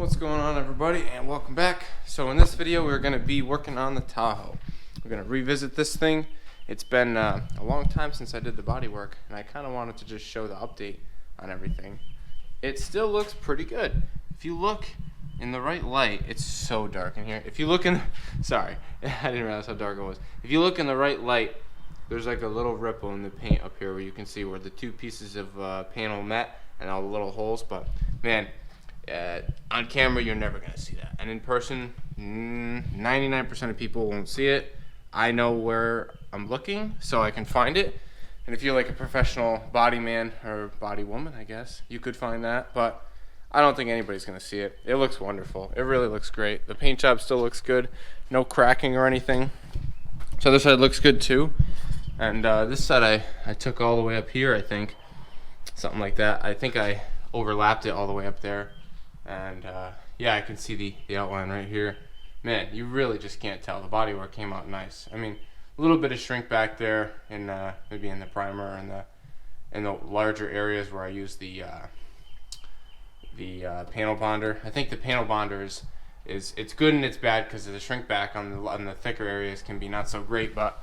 What's going on, everybody, and welcome back. So in this video we're going to be working on the Tahoe. We're going to revisit this thing. It's been a long time since I did the body work, and I kind of wanted to just show the update on everything. It still looks pretty good. If you look in the right light, it's so dark in here. If you look in sorry, I didn't realize how dark it was. If you look in the right light, there's like a little ripple in the paint up here where you can see where the two pieces of panel met and all the little holes. But man, on camera you're never gonna see that, and in person 99% of people won't see it. I know where I'm looking, so I can find it. And if you're like a professional body man or body woman, I guess you could find that, but I don't think anybody's gonna see it. It looks wonderful. It really looks great. The paint job still looks good, no cracking or anything. So this side looks good too. And this side I took all the way up here, I think, something like that. I think I overlapped it all the way up there. And yeah, I can see the outline right here. Man, you really just can't tell. The bodywork came out nice. I mean, a little bit of shrink back there in maybe in the primer and in the larger areas where I use the panel bonder. I think the panel bonder is it's good and it's bad because the shrink back on the thicker areas can be not so great. But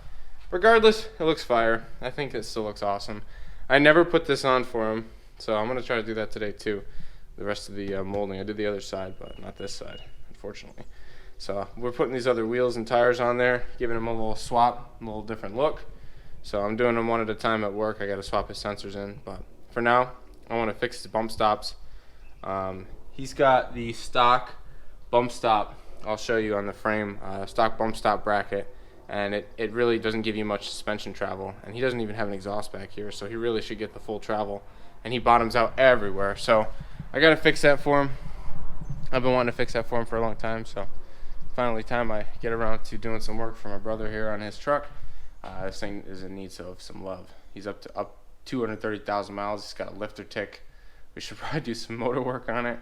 regardless, it looks fire. I think it still looks awesome. I never put this on for him, so I'm gonna try to do that today too. The rest of the molding. I did the other side, but not this side, unfortunately. So we're putting these other wheels and tires on there, giving them a little swap, a little different look. So I'm doing them one at a time at work. I got to swap his sensors in, but for now, I want to fix the bump stops. He's got the stock bump stop. I'll show you on the frame, stock bump stop bracket, and it really doesn't give you much suspension travel. And he doesn't even have an exhaust back here, so he really should get the full travel. And he bottoms out everywhere, so I gotta fix that for him. I've been wanting to fix that for him for a long time, so finally time I get around to doing some work for my brother here on his truck. This thing is in need of some love. He's up 230,000 miles. He's got a lifter tick. We should probably do some motor work on it.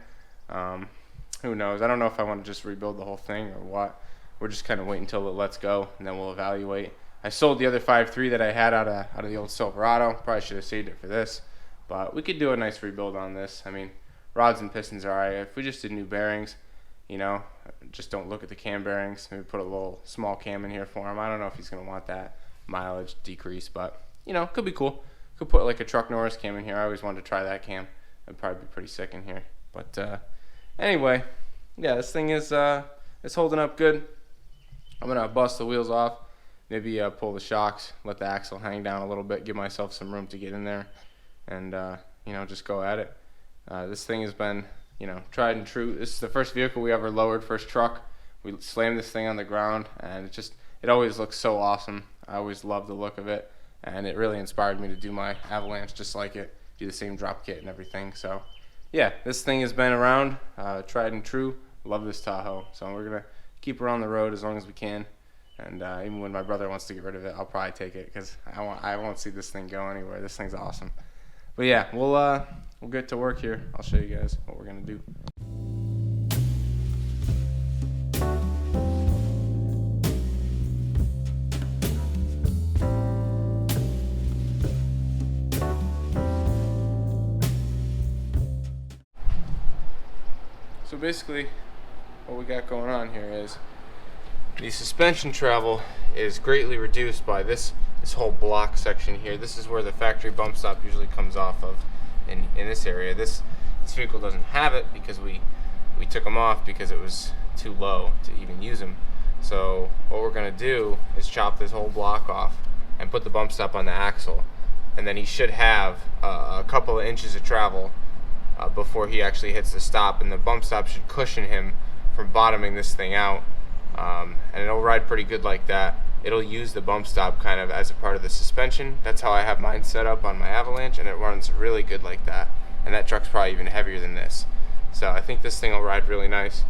Who knows? I don't know if I want to just rebuild the whole thing or what. We're just kind of waiting until it lets go, and then we'll evaluate. I sold the other 5.3 that I had out of the old Silverado. Probably should have saved it for this, but we could do a nice rebuild on this. I mean, rods and pistons are alright. If we just did new bearings, you know, just don't look at the cam bearings. Maybe put a little small cam in here for him. I don't know if he's going to want that mileage decrease, but, you know, could be cool. Could put like a Truck Norris cam in here. I always wanted to try that cam. It'd probably be pretty sick in here. But anyway, yeah, this thing is it's holding up good. I'm going to bust the wheels off, maybe pull the shocks, let the axle hang down a little bit, give myself some room to get in there, and, you know, just go at it. This thing has been, you know, tried and true. This is the first vehicle we ever lowered, first truck. We slammed this thing on the ground, and it always looks so awesome. I always love the look of it, and it really inspired me to do my Avalanche just like it, do the same drop kit and everything. So yeah, this thing has been around, tried and true. Love this Tahoe, so we're gonna keep her on the road as long as we can. And even when my brother wants to get rid of it, I'll probably take it because I won't see this thing go anywhere. This thing's awesome. But yeah, we'll get to work here. I'll show you guys what we're gonna do. So basically, what we got going on here is the suspension travel is greatly reduced by this whole block section here. This is where the factory bump stop usually comes off of. In this area, this vehicle doesn't have it because we took them off because it was too low to even use them. So what we're gonna do is chop this whole block off and put the bump stop on the axle, and then he should have a couple of inches of travel before he actually hits the stop, and the bump stop should cushion him from bottoming this thing out, and it'll ride pretty good like that. It'll use the bump stop kind of as a part of the suspension. That's how I have mine set up on my Avalanche, and it runs really good like that. And that truck's probably even heavier than this. So I think this thing will ride really nice.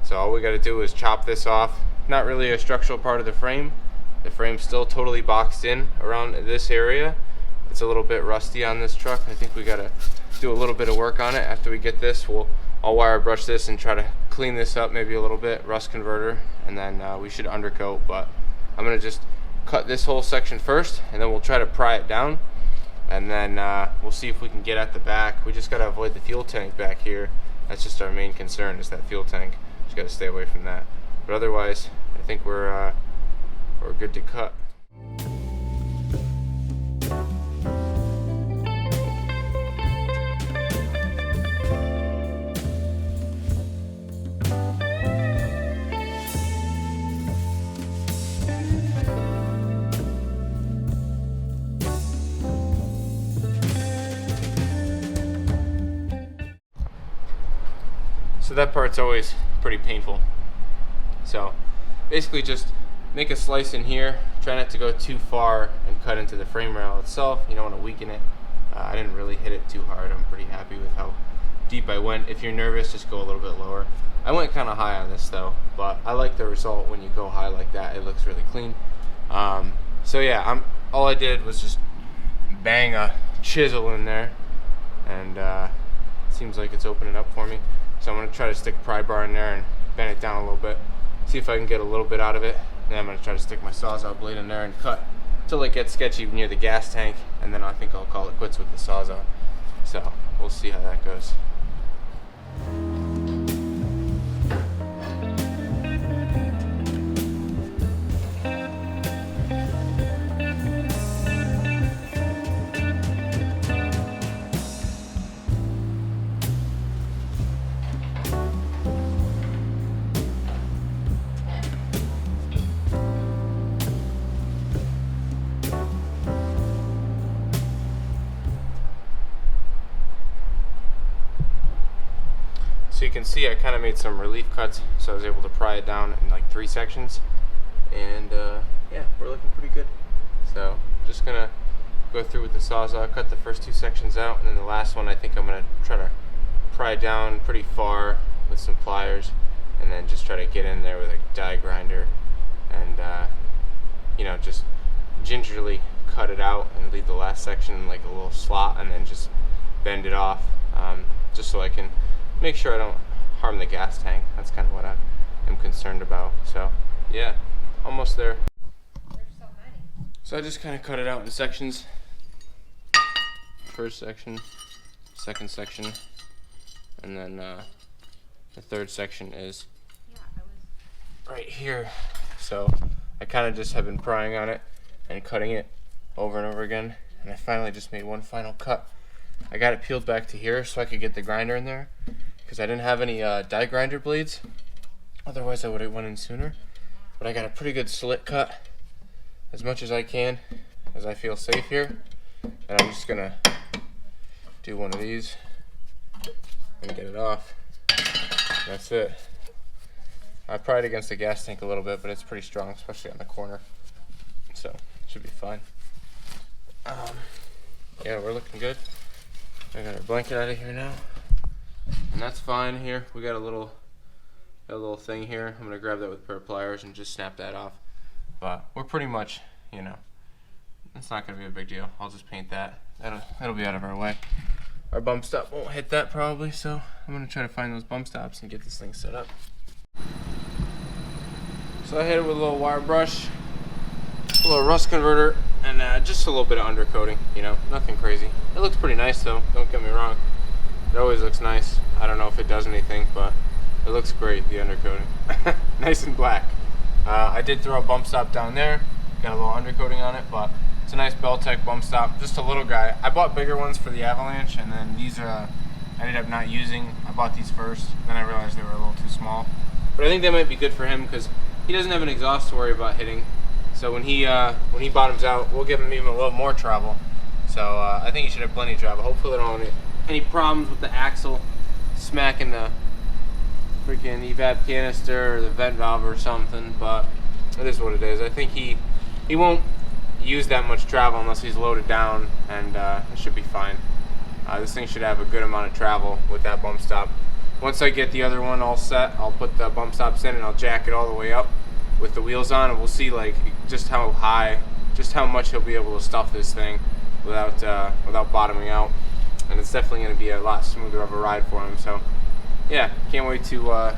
So all we got to do is chop this off. Not really a structural part of the frame. The frame's still totally boxed in around this area. It's a little bit rusty on this truck. I think we got to do a little bit of work on it. After we get this, I'll wire brush this and try to clean this up maybe a little bit, rust converter, and then we should undercoat. But I'm gonna just cut this whole section first, and then we'll try to pry it down, and then we'll see if we can get at the back. We just gotta avoid the fuel tank back here That's just our main concern, is that fuel tank. Just got to stay away from that. But otherwise, I think we're good to cut. So that part's always pretty painful. So basically just make a slice in here, try not to go too far and cut into the frame rail itself. You don't want to weaken it. I didn't really hit it too hard. I'm pretty happy with how deep I went. If you're nervous, just go a little bit lower. I went kind of high on this though, but I like the result when you go high like that. It looks really clean. So yeah, all I did was just bang a chisel in there, and seems like it's opening up for me. So I'm going to try to stick a pry bar in there and bend it down a little bit, see if I can get a little bit out of it. Then I'm going to try to stick my Sawzall blade in there and cut until it gets sketchy near the gas tank, and then I think I'll call it quits with the Sawzall. So we'll see how that goes. So you can see I kind of made some relief cuts, so I was able to pry it down in like 3 sections, and yeah, we're looking pretty good. So just gonna go through with the Sawzall, cut the first 2 sections out, and then the last one I think I'm gonna try to pry down pretty far with some pliers, and then just try to get in there with a die grinder, and you know, just gingerly cut it out and leave the last section in like a little slot, and then just bend it off, just so I can make sure I don't harm the gas tank. That's kind of what I am concerned about. So yeah, almost there. There's so many. So I just kind of cut it out in sections. First section, second section, and then the third section is right here. So I kind of just have been prying on it and cutting it over and over again, and I finally just made one final cut. I got it peeled back to here so I could get the grinder in there, because I didn't have any die grinder blades. Otherwise I would have went in sooner. But I got a pretty good slit cut, as much as I can, as I feel safe here. And I'm just gonna do one of these and get it off. That's it. I pried against the gas tank a little bit, but it's pretty strong, especially on the corner. So it should be fine. Yeah, we're looking good. I got our blanket out of here now, and that's fine. Here we got a little thing here. I'm gonna grab that with a pair of pliers and just snap that off. But we're pretty much, you know, it's not gonna be a big deal. I'll just paint that. That'll be out of our way. Our bump stop won't hit that probably, so I'm gonna try to find those bump stops and get this thing set up. So I hit it with a little wire brush, a little rust converter, and just a little bit of undercoating, you know, nothing crazy. It looks pretty nice though, don't get me wrong. It always looks nice. I don't know if it does anything, but it looks great, the undercoating. Nice and black. I did throw a bump stop down there, got a little undercoating on it, but it's a nice Beltec bump stop, just a little guy. I bought bigger ones for the Avalanche, and then these I ended up not using. I bought these first, then I realized they were a little too small. But I think they might be good for him because he doesn't have an exhaust to worry about hitting. So when he bottoms out, we'll give him even a little more travel. So I think he should have plenty of travel. Hopefully they don't have any problems with the axle smacking the freaking evap canister or the vent valve or something. But it is what it is. I think he won't use that much travel unless he's loaded down, and it should be fine. This thing should have a good amount of travel with that bump stop. Once I get the other one all set, I'll put the bump stops in and I'll jack it all the way up with the wheels on, and we'll see like just how high, just how much he'll be able to stuff this thing without bottoming out. And it's definitely going to be a lot smoother of a ride for him. So yeah, can't wait to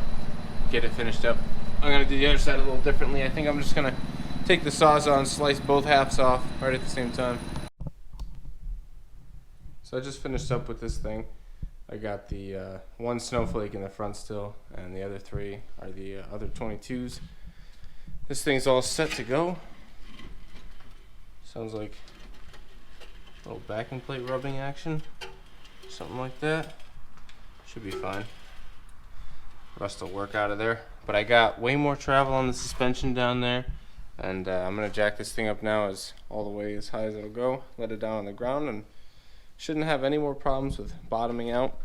get it finished up. I'm going to do the other side a little differently. I think I'm just going to take the Sawzall and slice both halves off right at the same time. So I just finished up with this thing. I got the one snowflake in the front still, and the other 3 are the other 22s. This thing's all set to go. Sounds like a little backing plate rubbing action, something like that. Should be fine. Rust will work out of there. But I got way more travel on the suspension down there, and I'm gonna jack this thing up now as all the way as high as it'll go. Let it down on the ground, and shouldn't have any more problems with bottoming out.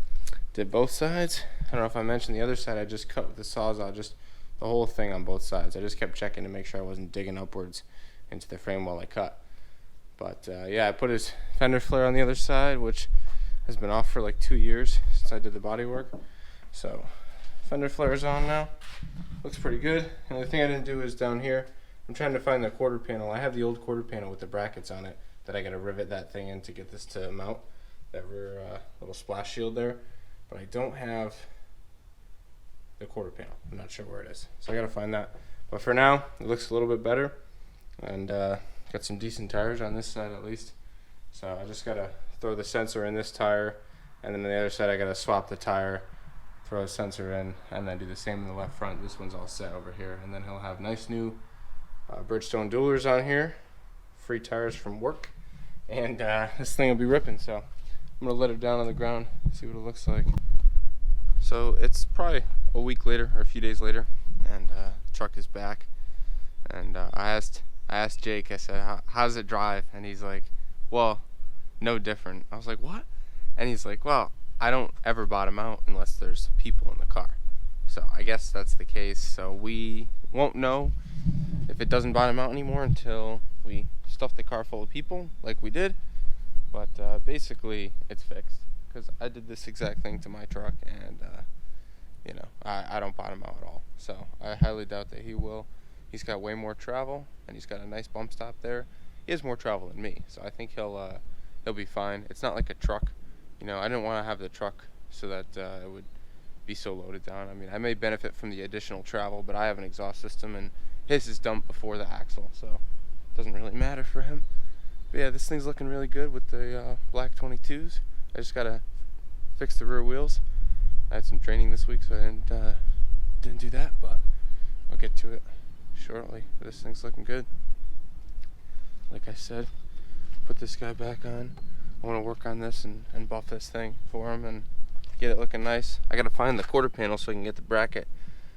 Did both sides. I don't know if I mentioned the other side. I just cut with the Sawzall, just the whole thing on both sides. I just kept checking to make sure I wasn't digging upwards into the frame while I cut. But yeah, I put his fender flare on the other side, which has been off for like 2 years since I did the body work. So fender flare's on now. Looks pretty good. And the thing I didn't do is down here, I'm trying to find the quarter panel. I have the old quarter panel with the brackets on it that I gotta rivet that thing in to get this to mount, that rear little splash shield there. But I don't have the quarter panel. I'm not sure where it is. So I gotta find that. But for now, it looks a little bit better. And got some decent tires on this side at least. So I just gotta throw the sensor in this tire, and then on the other side I gotta swap the tire, throw a sensor in, and then do the same in the left front. This one's all set over here, and then he'll have nice new Bridgestone dualers on here, free tires from work, and this thing will be ripping. So I'm gonna let it down on the ground, see what it looks like. So it's probably a week later or a few days later, and the truck is back, and I asked Jake, I said, how does it drive? And he's like, well, no different. I was like, what? And he's like, well, I don't ever bottom out unless there's people in the car. So I guess that's the case. So we won't know if it doesn't bottom out anymore until we stuff the car full of people like we did. But basically it's fixed, because I did this exact thing to my truck, and you know, I don't bottom out at all. So I highly doubt that he will. He's got way more travel, and he's got a nice bump stop there. He has more travel than me, so I think he'll be fine. It's not like a truck. You know, I didn't want to have the truck so that it would be so loaded down. I mean, I may benefit from the additional travel, but I have an exhaust system, and his is dumped before the axle, so it doesn't really matter for him. But yeah, this thing's looking really good with the black 22s. I just gotta fix the rear wheels. I had some training this week, so I didn't do that, but I'll get to it shortly. This thing's looking good. Like I said, put this guy back on. I want to work on this and buff this thing for him and get it looking nice. I gotta find the quarter panel so I can get the bracket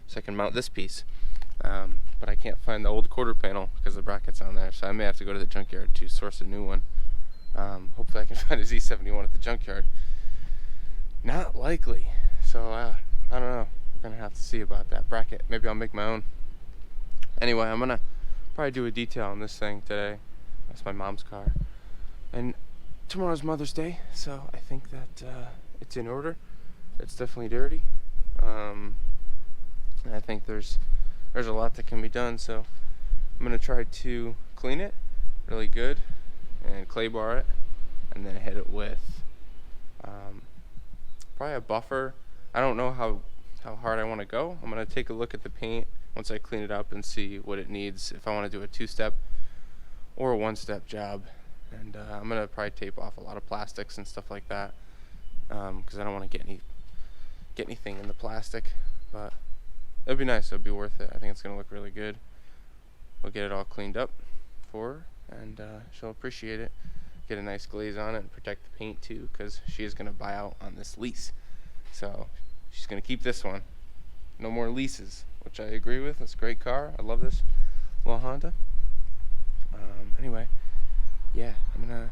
so I can mount this piece. But I can't find the old quarter panel because the bracket's on there, so I may have to go to the junkyard to source a new one. Hopefully I can find a Z71 at the junkyard. Not likely, so I don't know. We're gonna have to see about that bracket. Maybe I'll make my own. Anyway, I'm gonna probably do a detail on this thing today. That's my mom's car, and tomorrow's Mother's Day, so I think that it's in order. It's definitely dirty, and I think there's a lot that can be done. So I'm gonna try to clean it really good and clay bar it, and then hit it with probably a buffer. I don't know how hard I want to go. I'm gonna take a look at the paint once I clean it up and see what it needs, if I want to do a 2-step or a 1-step job. And I'm gonna probably tape off a lot of plastics and stuff like that, because I don't want to get anything in the plastic. But it'll be nice. It'll be worth it. I think it's gonna look really good. We'll get it all cleaned up for her, and she'll appreciate it. Get a nice glaze on it and protect the paint too, because she is gonna buy out on this lease. So she's gonna keep this one. No more leases, which I agree with. It's a great car. I love this little Honda. Anyway, yeah, I'm gonna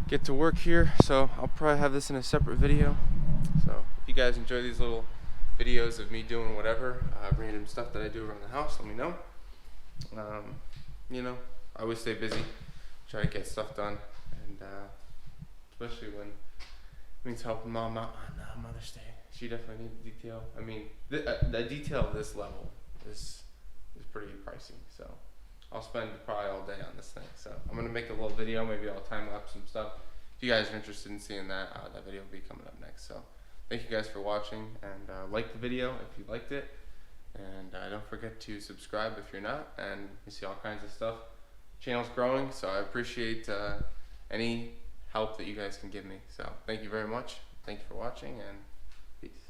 get to work here, so I'll probably have this in a separate video. So if you guys enjoy these little videos of me doing whatever random stuff that I do around the house, let me know. You know, I always stay busy, try to get stuff done, and especially when it means helping mom out on Mother's Day. She definitely needs detail. I mean, the detail of this level is pretty pricey, so I'll spend probably all day on this thing. So I'm gonna make a little video. Maybe I'll time lapse some stuff. If you guys are interested in seeing that, that video will be coming up next. So thank you guys for watching, and like the video if you liked it, and don't forget to subscribe if you're not, and you see all kinds of stuff. Channel's growing, so I appreciate any help that you guys can give me. So thank you very much, Thank you for watching, and peace.